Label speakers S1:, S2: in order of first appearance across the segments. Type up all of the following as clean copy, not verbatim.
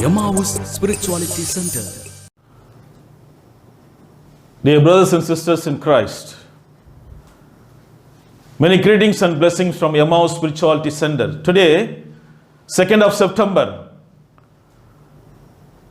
S1: Emmaus Spirituality Center.
S2: Dear brothers and sisters in Christ, many greetings and blessings from Emmaus Spirituality Center. Today, 2nd of September,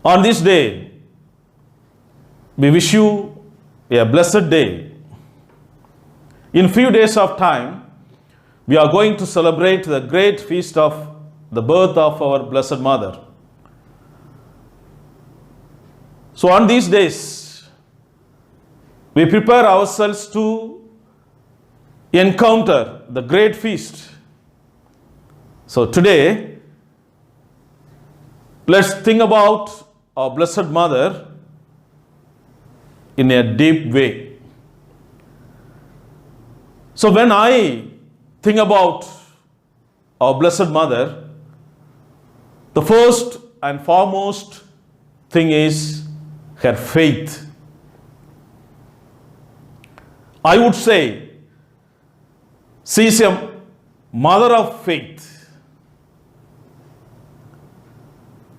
S2: on this day, we wish you a blessed day. In few days of time, we are going to celebrate the great feast of the birth of our Blessed Mother. So on these days, we prepare ourselves to encounter the great feast. So today, let's think about our Blessed Mother in a deep way. So when I think about our Blessed Mother, the first and foremost thing is her faith. I would say she is a mother of faith.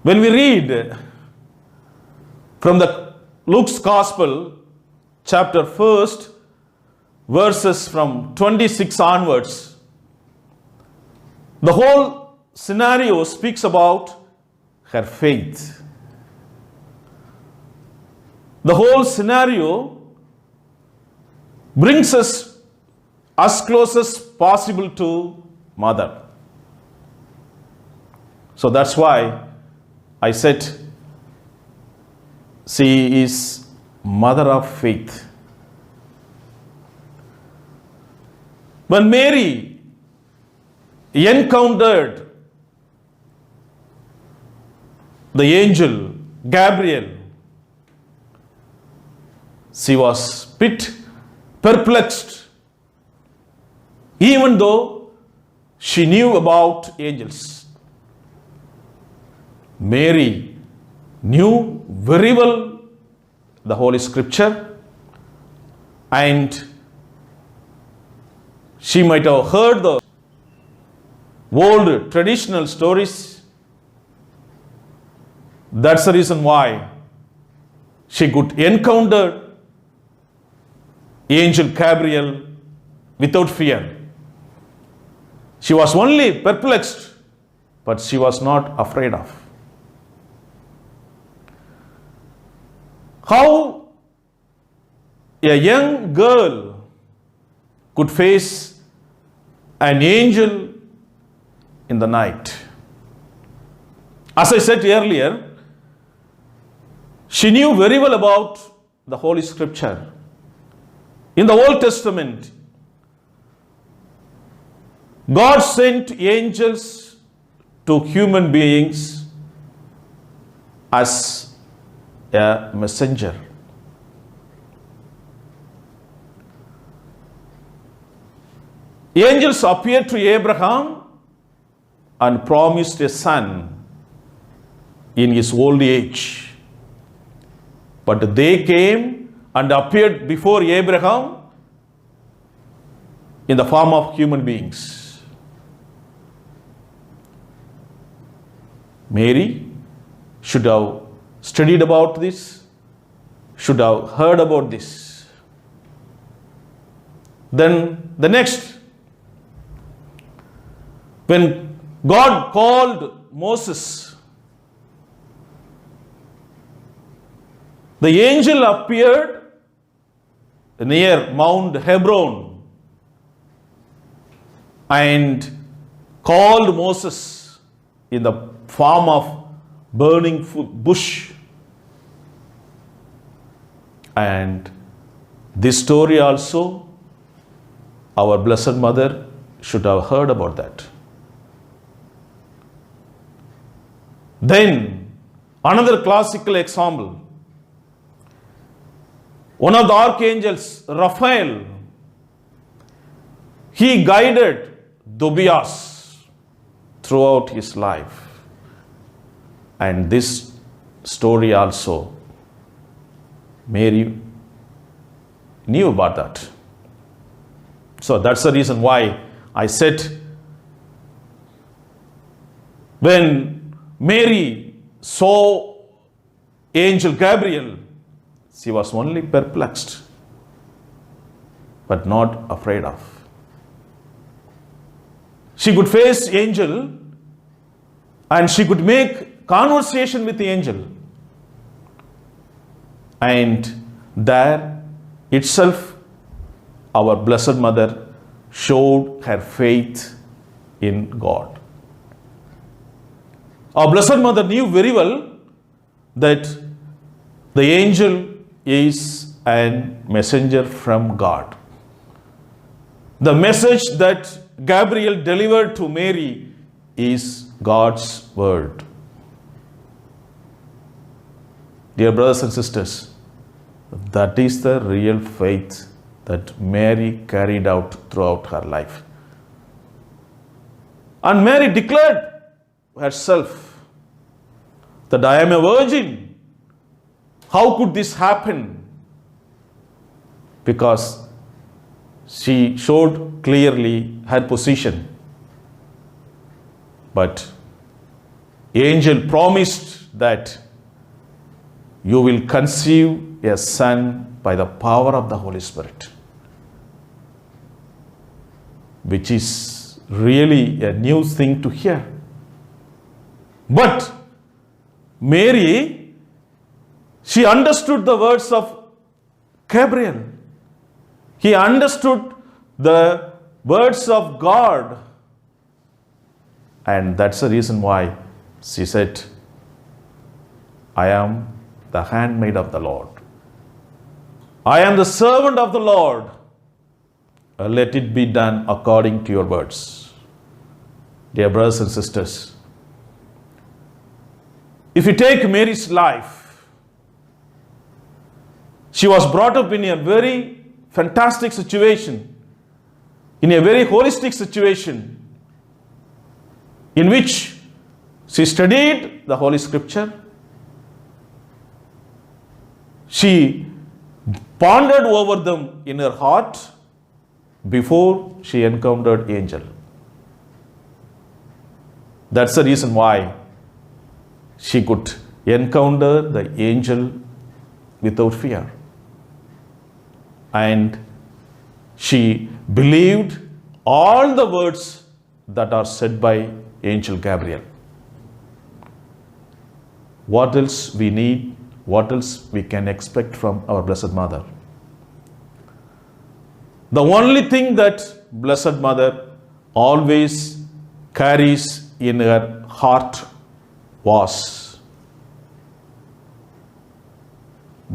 S2: When we read from the Luke's Gospel, chapter 1, verses from 26 onwards, the whole scenario speaks about her faith. The whole scenario brings us as close as possible to Mother. So that's why I said she is mother of faith. When Mary encountered the angel Gabriel, she was bit perplexed, even though she knew about angels. Mary knew very well the Holy Scripture, and she might have heard the old traditional stories. That's the reason why she could encounter angel Gabriel without fear. She was only perplexed, but she was not afraid of. How a young girl could face an angel in the night? As I said earlier, she knew very well about the Holy Scripture. In the Old Testament, God sent angels to human beings as a messenger. Angels appeared to Abraham and promised a son in his old age. But they came and appeared before Abraham in the form of human beings. Mary should have studied about this, should have heard about this. Then the next, when God called Moses, the angel appeared near Mount Hebron and called Moses in the form of burning bush. And this story also, our Blessed Mother should have heard about that. Then, another classical example. One of the archangels, Raphael, he guided Tobias throughout his life. And this story also, Mary knew about that. So that's the reason why I said, when Mary saw angel Gabriel, she was only perplexed, but not afraid of. She could face angel and she could make conversation with the angel. And there itself, our Blessed Mother showed her faith in God. Our Blessed Mother knew very well that the angel is a messenger from God. The message that Gabriel delivered to Mary is God's word. Dear brothers and sisters, that is the real faith that Mary carried out throughout her life. And Mary declared herself that I am a virgin. How could this happen? Because she showed clearly her position. But angel promised that you will conceive a son by the power of the Holy Spirit, which is really a new thing to hear. But Mary, she understood the words of Gabriel. He understood the words of God. And that's the reason why she said, I am the handmaid of the Lord. I am the servant of the Lord. Let it be done according to your words. Dear brothers and sisters, if you take Mary's life, she was brought up in a very fantastic situation, in a very holistic situation, in which she studied the Holy Scripture. She pondered over them in her heart before she encountered angel. That's the reason why she could encounter the angel without fear. And she believed all the words that are said by angel Gabriel. What else we need? What else we can expect from our Blessed Mother? The only thing that Blessed Mother always carries in her heart was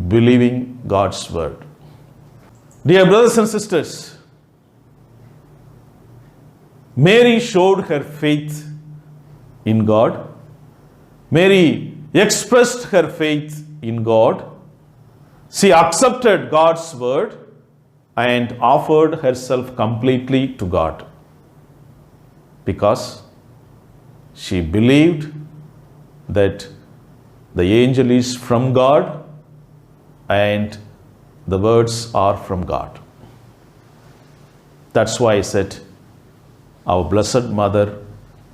S2: believing God's word. Dear brothers and sisters, Mary showed her faith in God. Mary expressed her faith in God. She accepted God's word and offered herself completely to God because she believed that the angel is from God and the words are from God. That's why I said our Blessed Mother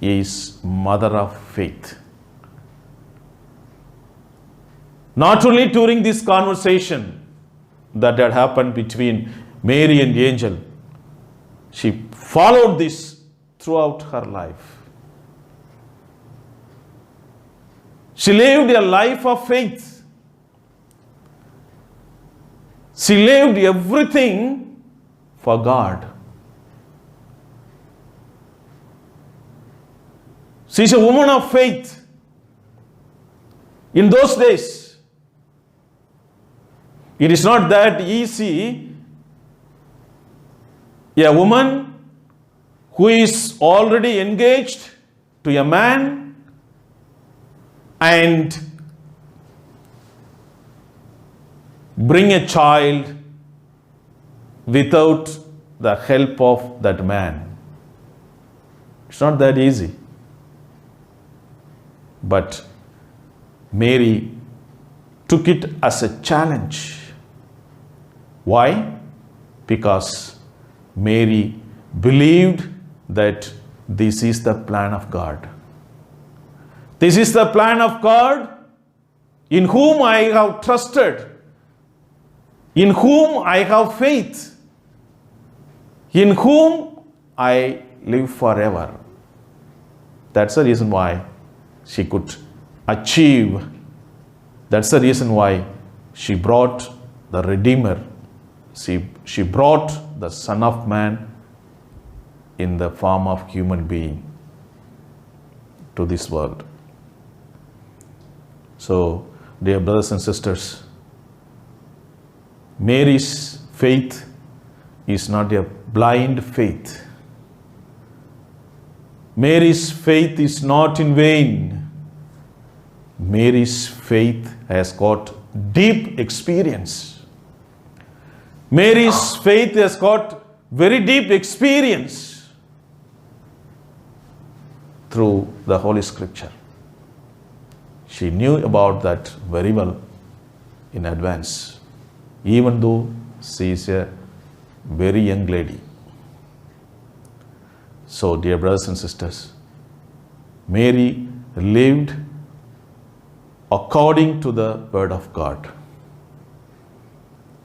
S2: is Mother of Faith. Not only during this conversation that had happened between Mary and the angel, she followed this throughout her life. She lived a life of faith. She lived everything for God. She is a woman of faith. In those days, it is not that easy. A woman who is already engaged to a man and bring a child without the help of that man. It's not that easy. But Mary took it as a challenge. Why? Because Mary believed that this is the plan of God. This is the plan of God, in whom I have trusted, in whom I have faith, in whom I live forever. That's the reason why she could achieve. That's the reason why she brought the Redeemer. She brought the Son of Man in the form of human being to this world. So, dear brothers and sisters, Mary's faith is not a blind faith. Mary's faith is not in vain. Mary's faith has got deep experience. Mary's faith has got very deep experience through the Holy Scripture. She knew about that very well in advance, even though she is a very young lady. So, dear brothers and sisters, Mary lived according to the Word of God.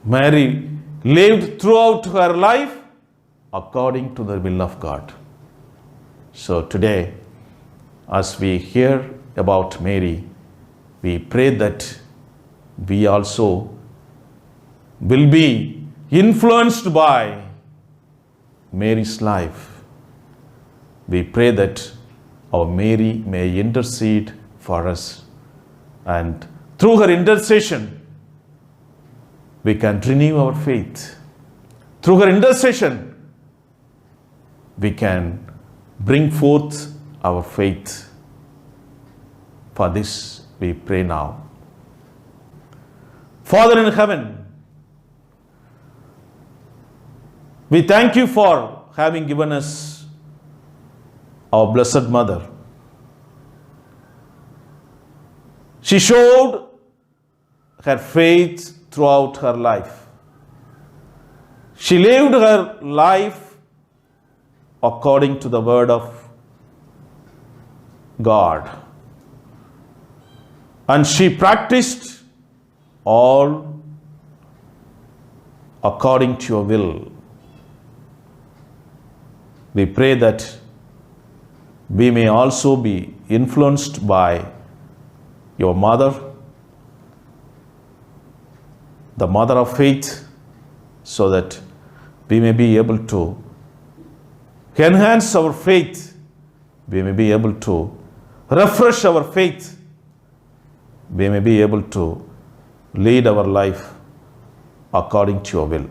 S2: Mary lived throughout her life according to the will of God. So today, as we hear about Mary, we pray that we also will be influenced by Mary's life. We pray that our Mary may intercede for us, and through her intercession, we can renew our faith. Through her intercession, we can bring forth our faith. For this we pray now. Father in heaven, we thank you for having given us our Blessed Mother. She showed her faith throughout her life. She lived her life according to the Word of God. And she practiced all according to your will. We pray that we may also be influenced by your mother, the mother of faith, so that we may be able to enhance our faith, we may be able to refresh our faith, we may be able to lead our life according to your will.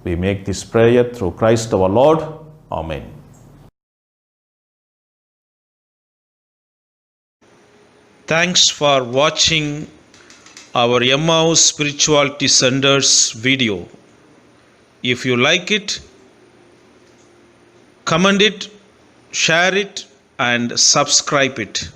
S2: We make this prayer through Christ our Lord. Amen.
S3: Thanks for watching our Emmaus Spirituality Center's video. If you like it, comment it, share it, and subscribe it.